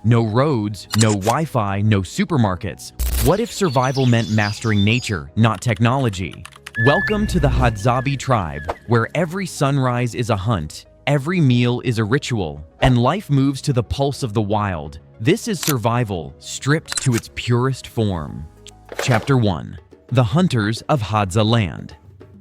No roads, no Wi-Fi, no supermarkets. What if survival meant mastering nature, not technology? Welcome to the Hadzabe Tribe, where every sunrise is a hunt, every meal is a ritual, and life moves to the pulse of the wild. This is survival, stripped to its purest form. Chapter 1. The Hunters of Hadza Land.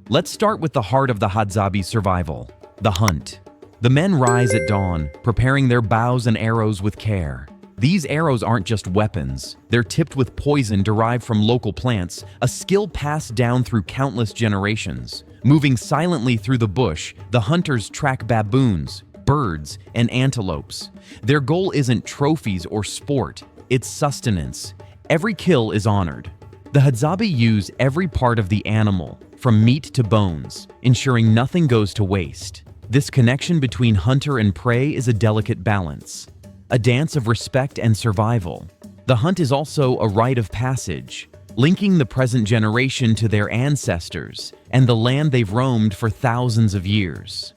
Let's start with the heart of the Hadzabe survival, the hunt. The men rise at dawn, preparing their bows and arrows with care. These arrows aren't just weapons. They're tipped with poison derived from local plants, a skill passed down through countless generations. Moving silently through the bush, the hunters track baboons, birds, and antelopes. Their goal isn't trophies or sport, it's sustenance. Every kill is honored. The Hadzabe use every part of the animal, from meat to bones, ensuring nothing goes to waste. This connection between hunter and prey is a delicate balance, a dance of respect and survival. The hunt is also a rite of passage, linking the present generation to their ancestors and the land they've roamed for thousands of years.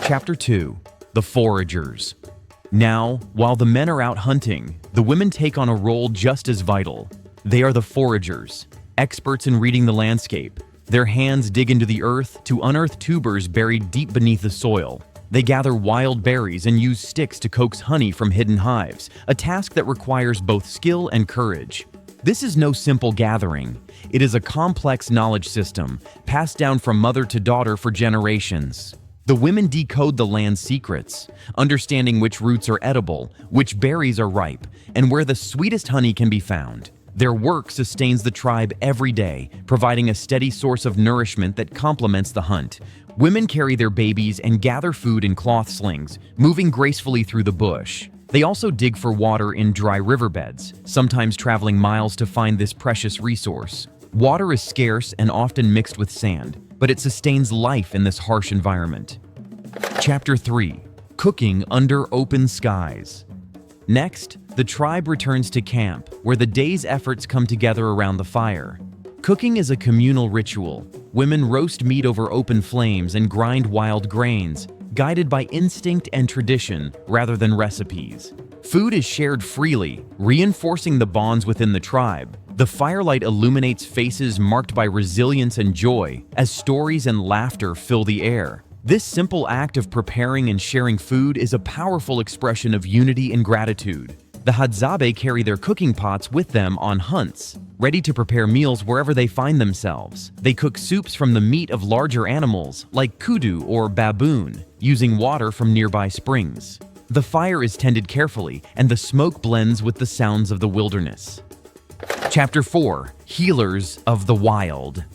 Chapter 2. The Foragers. Now, while the men are out hunting, the women take on a role just as vital. They are the foragers, experts in reading the landscape. Their hands dig into the earth to unearth tubers buried deep beneath the soil. They gather wild berries and use sticks to coax honey from hidden hives, a task that requires both skill and courage. This is no simple gathering. It is a complex knowledge system, passed down from mother to daughter for generations. The women decode the land's secrets, understanding which roots are edible, which berries are ripe, and where the sweetest honey can be found. Their work sustains the tribe every day, providing a steady source of nourishment that complements the hunt. Women carry their babies and gather food in cloth slings, moving gracefully through the bush. They also dig for water in dry riverbeds, sometimes traveling miles to find this precious resource. Water is scarce and often mixed with sand, but it sustains life in this harsh environment. Chapter 3. Cooking under open skies. Next, the tribe returns to camp, where the day's efforts come together around the fire. Cooking is a communal ritual. Women roast meat over open flames and grind wild grains, guided by instinct and tradition rather than recipes. Food is shared freely, reinforcing the bonds within the tribe. The firelight illuminates faces marked by resilience and joy, as stories and laughter fill the air. This simple act of preparing and sharing food is a powerful expression of unity and gratitude. The Hadzabe carry their cooking pots with them on hunts, ready to prepare meals wherever they find themselves. They cook soups from the meat of larger animals, like kudu or baboon, using water from nearby springs. The fire is tended carefully, and the smoke blends with the sounds of the wilderness. Chapter 4. Healers of the Wild.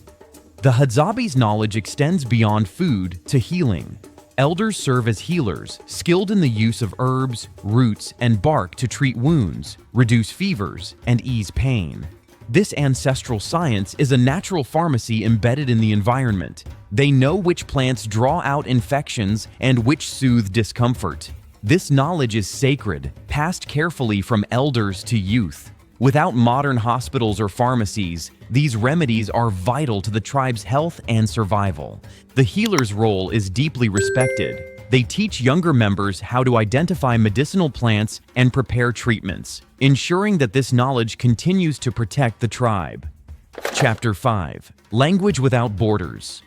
The Hadzabe's knowledge extends beyond food to healing. Elders serve as healers, skilled in the use of herbs, roots, and bark to treat wounds, reduce fevers, and ease pain. This ancestral science is a natural pharmacy embedded in the environment. They know which plants draw out infections and which soothe discomfort. This knowledge is sacred, passed carefully from elders to youth. Without modern hospitals or pharmacies, these remedies are vital to the tribe's health and survival. The healer's role is deeply respected. They teach younger members how to identify medicinal plants and prepare treatments, ensuring that this knowledge continues to protect the tribe. Chapter 5. Language Without Borders.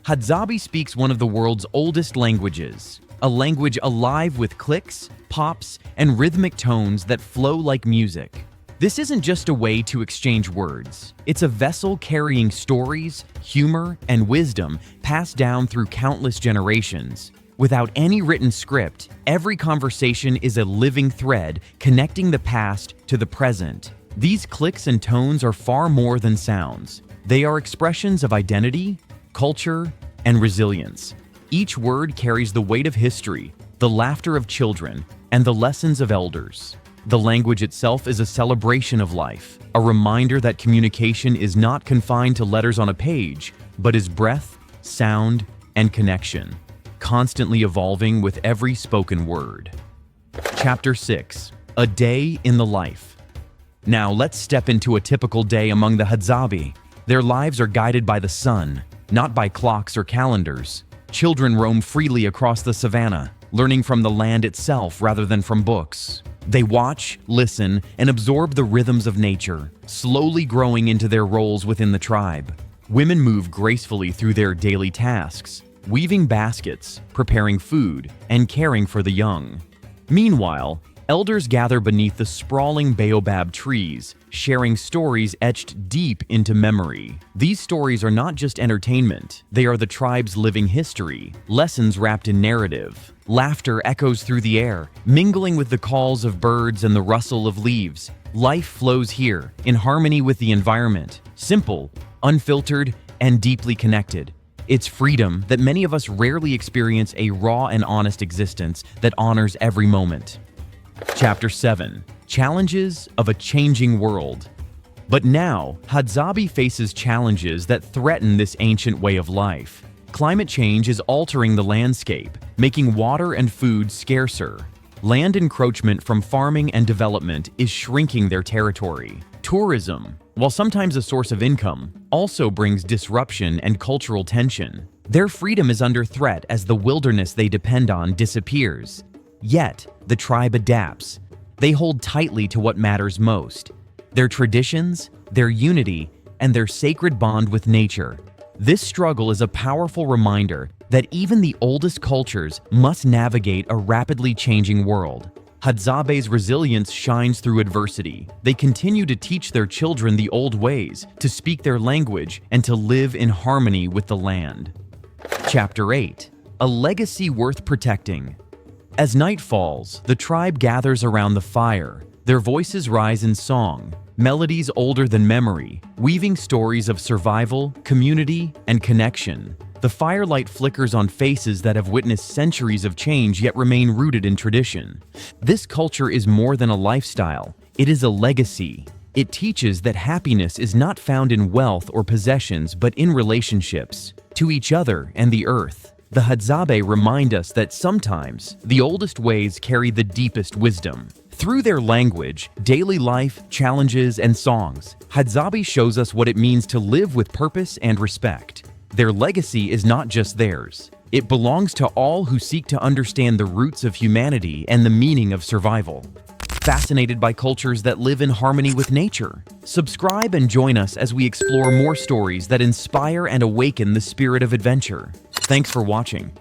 Hadzabe speaks one of the world's oldest languages, a language alive with clicks, pops, and rhythmic tones that flow like music. This isn't just a way to exchange words. It's a vessel carrying stories, humor, and wisdom passed down through countless generations. Without any written script, every conversation is a living thread connecting the past to the present. These clicks and tones are far more than sounds. They are expressions of identity, culture, and resilience. Each word carries the weight of history, the laughter of children, and the lessons of elders. The language itself is a celebration of life, a reminder that communication is not confined to letters on a page, but is breath, sound, and connection, constantly evolving with every spoken word. Chapter 6. A Day in the Life. Now let's step into a typical day among the Hadzabe. Their lives are guided by the sun, not by clocks or calendars. Children roam freely across the savannah, learning from the land itself rather than from books. They watch, listen, and absorb the rhythms of nature, slowly growing into their roles within the tribe. Women move gracefully through their daily tasks, weaving baskets, preparing food, and caring for the young. Meanwhile, elders gather beneath the sprawling baobab trees, sharing stories etched deep into memory. These stories are not just entertainment, they are the tribe's living history, lessons wrapped in narrative. Laughter echoes through the air, mingling with the calls of birds and the rustle of leaves. Life flows here, in harmony with the environment, simple, unfiltered, and deeply connected. It's freedom that many of us rarely experience, a raw and honest existence that honors every moment. Chapter 7. Challenges of a Changing World. But now, Hadzabe faces challenges that threaten this ancient way of life. Climate change is altering the landscape, making water and food scarcer. Land encroachment from farming and development is shrinking their territory. Tourism, while sometimes a source of income, also brings disruption and cultural tension. Their freedom is under threat as the wilderness they depend on disappears. Yet, the tribe adapts. They hold tightly to what matters most: their traditions, their unity, and their sacred bond with nature. This struggle is a powerful reminder that even the oldest cultures must navigate a rapidly changing world. Hadzabe's resilience shines through adversity. They continue to teach their children the old ways, to speak their language, and to live in harmony with the land. Chapter 8. A Legacy Worth Protecting. As night falls, the tribe gathers around the fire. Their voices rise in song, melodies older than memory, weaving stories of survival, community, and connection. The firelight flickers on faces that have witnessed centuries of change yet remain rooted in tradition. This culture is more than a lifestyle, it is a legacy. It teaches that happiness is not found in wealth or possessions but in relationships, to each other and the earth. The Hadzabe remind us that sometimes the oldest ways carry the deepest wisdom. Through their language, daily life, challenges, and songs, Hadzabe shows us what it means to live with purpose and respect. Their legacy is not just theirs. It belongs to all who seek to understand the roots of humanity and the meaning of survival. Fascinated by cultures that live in harmony with nature? Subscribe and join us as we explore more stories that inspire and awaken the spirit of adventure. Thanks for watching.